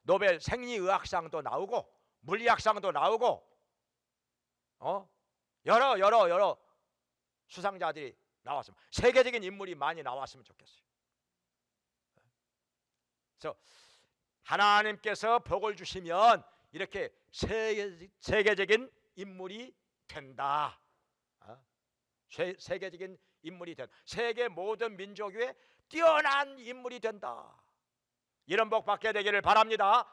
노벨 생리의학상도 나오고 물리학상도 나오고, 여러 수상자들이 나왔습니다. 세계적인 인물이 많이 나왔으면 좋겠어요. 그래서 하나님께서 복을 주시면 이렇게 세계적인 인물이 된다. 세계적인 인물이 된다. 세계 모든 민족 위에 뛰어난 인물이 된다. 이런 복 받게 되기를 바랍니다.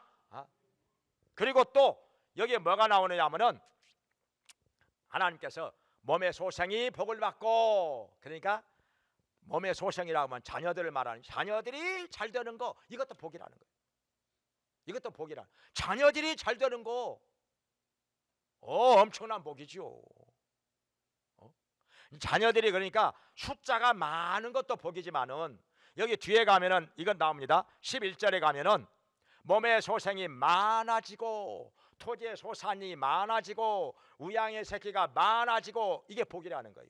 그리고 또 여기에 뭐가 나오느냐 하면은, 하나님께서 몸의 소생이 복을 받고, 그러니까 몸의 소생이라고 하면 자녀들을 말하는, 자녀들이 잘 되는 거, 이것도 복이라는 거예요. 이것도 복이라. 자녀들이 잘 되는 거, 엄청난 복이죠. 자녀들이, 그러니까 숫자가 많은 것도 복이지만은, 여기 뒤에 가면은 이건 나옵니다. 11절에 가면은 몸의 소생이 많아지고 토지의 소산이 많아지고 우양의 새끼가 많아지고, 이게 복이라는 거예요.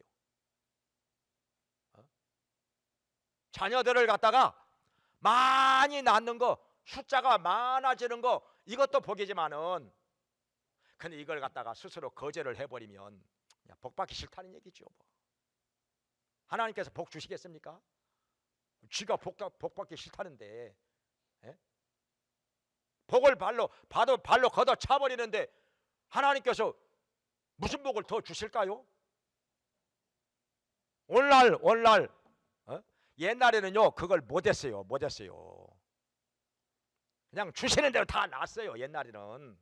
자녀들을 갖다가 많이 낳는 거, 숫자가 많아지는 거, 이것도 복이지만은, 근데 이걸 갖다가 스스로 거절을 해버리면 복받기 싫다는 얘기죠. 하나님께서 복 주시겠습니까? 쥐가 복받기 싫다는데, 예? 복을 발로 걷어 차버리는데 하나님께서 무슨 복을 더 주실까요? 오늘날 옛날에는요 그걸 못했어요. 그냥 주시는 대로 다 났어요, 옛날에는.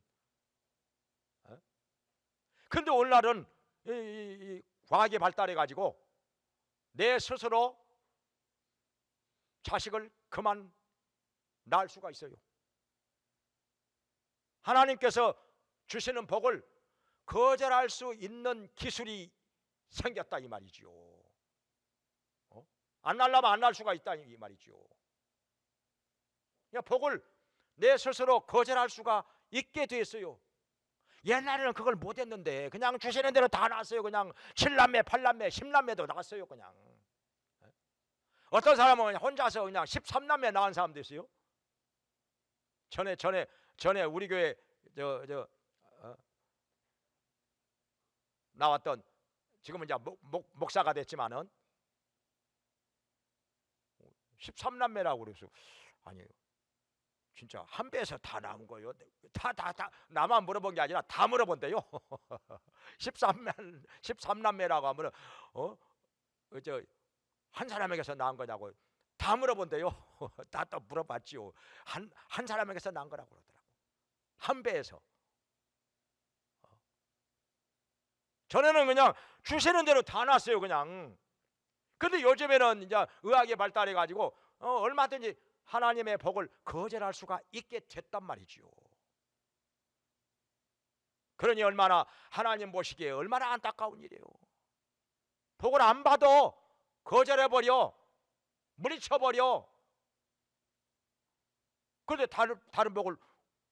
근데 오늘날은 이 과학이 발달해 가지고 내 스스로 자식을 그만 낳을 수가 있어요. 하나님께서 주시는 복을 거절할 수 있는 기술이 생겼다 이 말이지요. 안 날라면 안 날 수가 있다 이 말이지요. 복을 내 스스로 거절할 수가 있게 됐어요. 옛날에는 그걸 못했는데 그냥 주시는 대로 다 났어요. 그냥 7남매, 8남매, 10남매도 났어요. 그냥. 어떤 사람은 혼자서 그냥 13남매 낳은 사람도 있어요. 전에 우리 교회 나왔던, 지금은 이제 목사가 됐지만은 13남매라고 그랬어요. 아니에요. 진짜 한 배에서 다 나온 거예요. 다 나만 물어본 게 아니라 다 물어본대요. 13남매라고 하면은 한 사람에게서 낳은 거냐고 다 물어본대요. 다 또 물어봤지요. 한 사람에게서 낳은 거라고 그러더라고. 한 배에서. 전에는 그냥 주시는 대로 다 났어요, 그냥. 근데 요즘에는 이제 의학이 발달해 가지고 얼마든지 하나님의 복을 거절할 수가 있게 됐단 말이지요. 그러니 얼마나 하나님 보시기에 얼마나 안타까운 일이에요. 복을 안 받아 거절해버려, 물리쳐버려. 그런데 다른 복을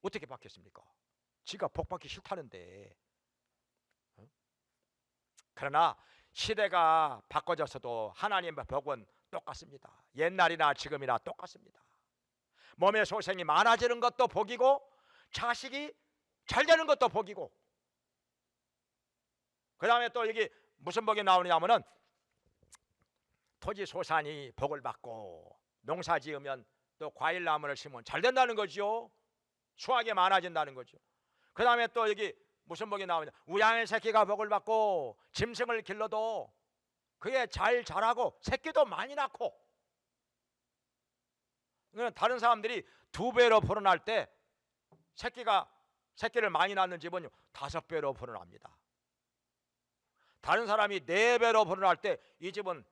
어떻게 받겠습니까? 지가 복 받기 싫다는데. 그러나 시대가 바꿔져서도 하나님의 복은 똑같습니다. 옛날이나 지금이나 똑같습니다. 몸의 소생이 많아지는 것도 복이고 자식이 잘 되는 것도 복이고, 그 다음에 또 여기 무슨 복이 나오냐면은 토지 소산이 복을 받고 농사 지으면 또 과일 나무를 심으면 잘 된다는 거죠. 수확이 많아진다는 거죠. 그 다음에 또 여기 무슨 복이 나오냐, 우양의 새끼가 복을 받고 짐승을 길러도 그게 잘 자라고 새끼도 많이 낳고. 다른 사람들이 2배로 불어날 때 새끼를 많이 낳는 집은 5배로 불어납니다. 다른 사람이 4배로 불어날 때 이 집은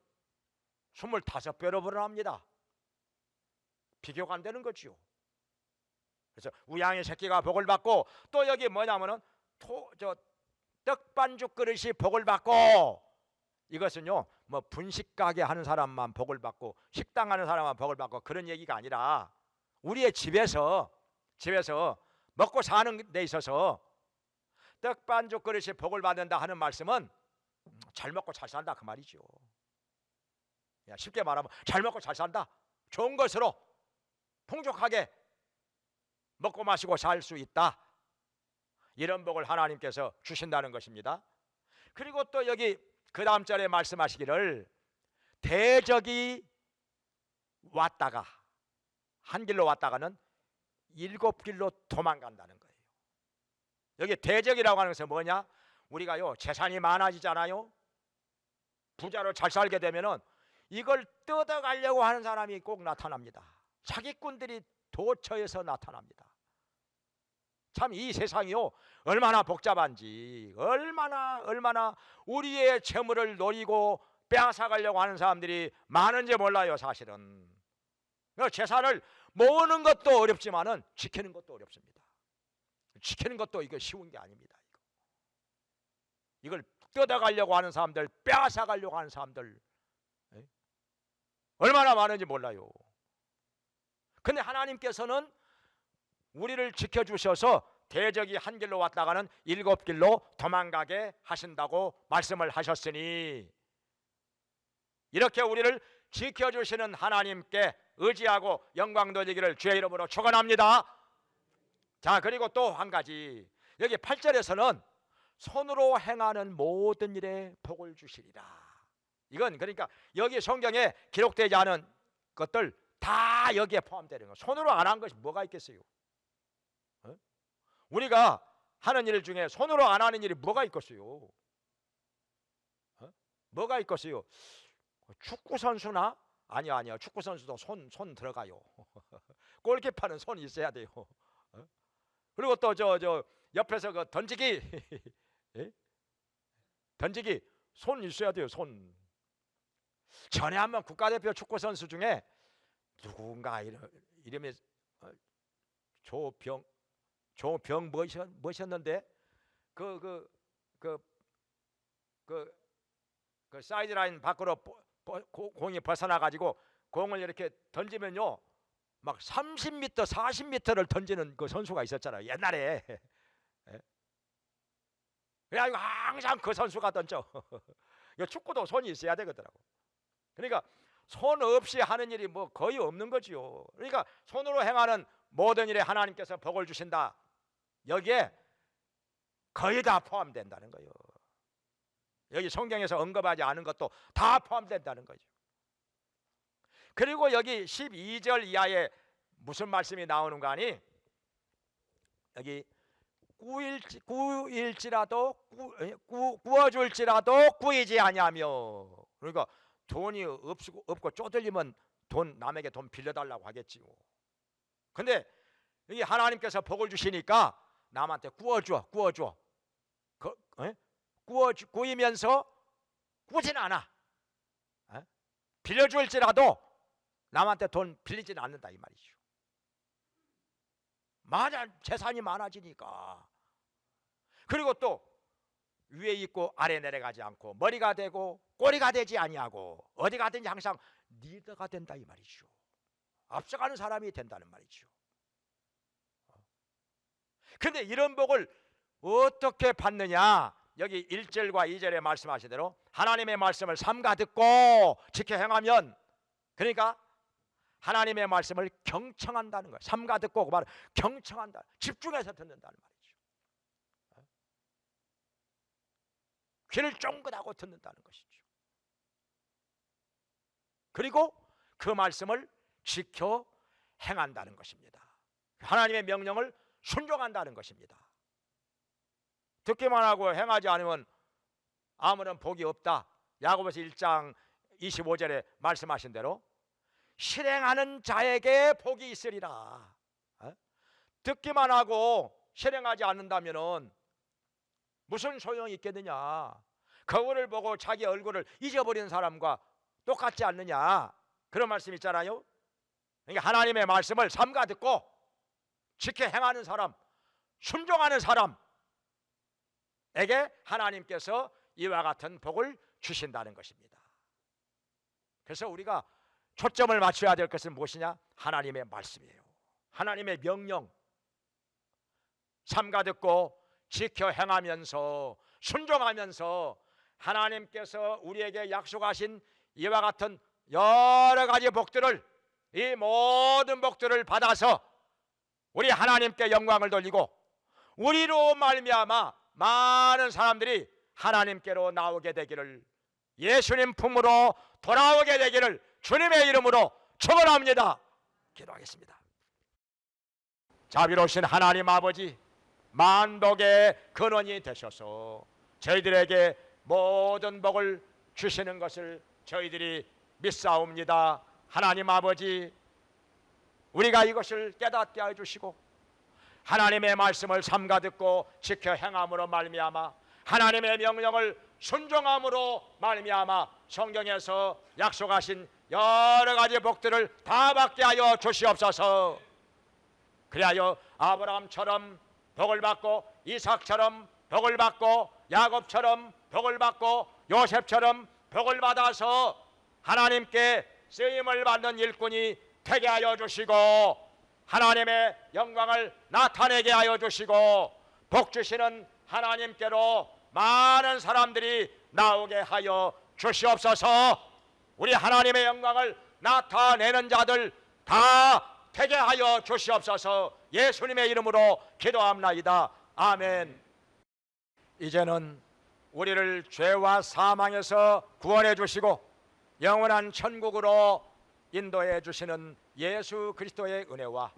25배로 불어납니다. 비교가 안 되는 거지요. 그래서 우양의 새끼가 복을 받고, 또 여기 뭐냐면은 떡반죽 그릇이 복을 받고, 이것은요 뭐 분식 가게 하는 사람만 복을 받고 식당 하는 사람만 복을 받고 그런 얘기가 아니라 우리의 집에서 먹고 사는 데 있어서 떡반죽 그릇이 복을 받는다 하는 말씀은 잘 먹고 잘 산다 그 말이죠. 쉽게 말하면 잘 먹고 잘 산다, 좋은 것으로 풍족하게 먹고 마시고 살 수 있다, 이런 복을 하나님께서 주신다는 것입니다. 그리고 또 여기 그 다음 절에 말씀하시기를 대적이 왔다가, 한 길로 왔다가는 7길로 도망간다는 거예요. 여기 대적이라고 하는 것은 뭐냐, 우리가요 재산이 많아지잖아요. 부자로 잘 살게 되면은 이걸 뜯어가려고 하는 사람이 꼭 나타납니다. 사기꾼들이 도처에서 나타납니다. 참 이 세상이요 얼마나 복잡한지, 얼마나 우리의 재물을 노리고 빼앗아가려고 하는 사람들이 많은지 몰라요. 사실은 재산을 모으는 것도 어렵지만은 지키는 것도 어렵습니다. 지키는 것도 이거 쉬운 게 아닙니다. 이걸 뜯어가려고 하는 사람들, 빼앗아가려고 하는 사람들 얼마나 많은지 몰라요. 근데 하나님께서는 우리를 지켜주셔서 대적이 한 길로 왔다가는 7길로 도망가게 하신다고 말씀을 하셨으니, 이렇게 우리를 지켜주시는 하나님께 의지하고 영광 돌리기를 주의 이름으로 축원합니다. 자, 그리고 또 한 가지, 여기 8절에서는 손으로 행하는 모든 일에 복을 주시리라. 이건 그러니까 여기 성경에 기록되지 않은 것들 다 여기에 포함되는 거. 손으로 안 한 것이 뭐가 있겠어요? 우리가 하는 일 중에 손으로 안 하는 일이 뭐가 있겠어요? 뭐가 있겠어요? 축구 선수나? 아니요. 축구 선수도 손 들어가요. 골키퍼는 손 있어야 돼요. 그리고 또 저 옆에서 그 던지기 던지기 손 있어야 돼요. 손. 전에 한번 국가대표 축구 선수 중에 누군가 이름이 조병 뭐셨는데 그 사이드라인 밖으로 공이 벗어나 가지고 공을 이렇게 던지면요 막 30m, 40m를 던지는 그 선수가 있었잖아요, 옛날에. 그래가지고 항상 그 선수가 던져. 축구도 손이 있어야 되거든요. 그러니까 손 없이 하는 일이 뭐 거의 없는 거지요. 그러니까 손으로 행하는 모든 일에 하나님께서 복을 주신다. 여기에 거의 다 포함된다는 거예요. 여기 성경에서 언급하지 않은 것도 다 포함된다는 거죠. 그리고 여기 12절 이하에 무슨 말씀이 나오는가 하니, 여기 구워줄지라도 구이지 아니하며, 그러니까 돈이 없고 쪼들리면 남에게 돈 빌려달라고 하겠지요. 근데 여기 하나님께서 복을 주시니까 남한테 구워줘. 구이면서 구진 않아. 빌려줄지라도 남한테 돈 빌리지는 않는다 이 말이죠. 맞아, 재산이 많아지니까. 그리고 또 위에 있고 아래 내려가지 않고 머리가 되고 꼬리가 되지 아니하고 어디 가든지 항상 리더가 된다 이 말이죠. 앞서가는 사람이 된다는 말이죠. 근데 이런 복을 어떻게 받느냐? 여기 1절과 2절에 말씀하신 대로 하나님의 말씀을 삼가 듣고 지켜 행하면, 그러니까 하나님의 말씀을 경청한다는 거예요. 삼가 듣고 그 말은 경청한다, 집중해서 듣는다는 말이죠. 귀를 쫑긋하고 듣는다는 것이죠. 그리고 그 말씀을 지켜 행한다는 것입니다. 하나님의 명령을 순종한다는 것입니다. 듣기만 하고 행하지 않으면 아무런 복이 없다. 야고보서 1장 25절에 말씀하신 대로 실행하는 자에게 복이 있으리라. 듣기만 하고 실행하지 않는다면 무슨 소용이 있겠느냐? 거울을 보고 자기 얼굴을 잊어버리는 사람과 똑같지 않느냐? 그런 말씀 있잖아요. 그러니까 하나님의 말씀을 삼가 듣고 지켜 행하는 사람, 순종하는 사람에게 하나님께서 이와 같은 복을 주신다는 것입니다. 그래서 우리가 초점을 맞춰야 될 것은 무엇이냐? 하나님의 말씀이에요. 하나님의 명령 삼가 듣고 지켜 행하면서 순종하면서 하나님께서 우리에게 약속하신 이와 같은 여러 가지 복들을, 이 모든 복들을 받아서 우리 하나님께 영광을 돌리고 우리로 말미암아 많은 사람들이 하나님께로 나오게 되기를, 예수님 품으로 돌아오게 되기를 주님의 이름으로 축원합니다. 기도하겠습니다. 자비로우신 하나님 아버지, 만복의 근원이 되셔서 저희들에게 모든 복을 주시는 것을 저희들이 믿사옵니다. 하나님 아버지, 우리가 이것을 깨닫게 해주시고 하나님의 말씀을 삼가 듣고 지켜 행함으로 말미암아 하나님의 명령을 순종함으로 말미암아 성경에서 약속하신 여러 가지 복들을 다 받게 하여 주시옵소서. 그리하여 아브라함처럼 복을 받고 이삭처럼 복을 받고 야곱처럼 복을 받고 요셉처럼 복을 받아서 하나님께 쓰임을 받는 일꾼이 되게 하여 주시고 하나님의 영광을 나타내게 하여 주시고 복 주시는 하나님께로 많은 사람들이 나오게 하여 주시옵소서. 우리 하나님의 영광을 나타내는 자들 다 되게 하여 주시옵소서. 예수님의 이름으로 기도합나이다. 아멘. 이제는 우리를 죄와 사망에서 구원해 주시고 영원한 천국으로 인도해 주시는 예수 그리스도의 은혜와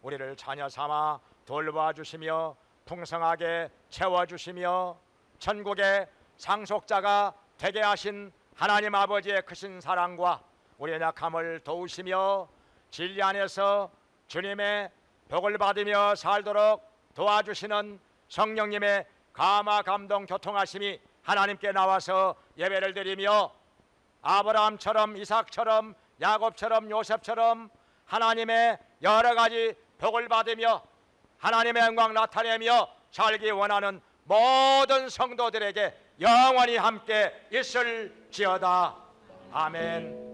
우리를 자녀 삼아 돌봐주시며 풍성하게 채워주시며 천국의 상속자가 되게 하신 하나님 아버지의 크신 사랑과 우리의 약함을 도우시며 진리 안에서 주님의 복을 받으며 살도록 도와주시는 성령님의 감화 감동 교통하심이 하나님께 나와서 예배를 드리며 아브라함처럼 이삭처럼 야곱처럼 요셉처럼 하나님의 여러 가지 복을 받으며 하나님의 영광 나타내며 살기 원하는 모든 성도들에게 영원히 함께 있을지어다. 아멘.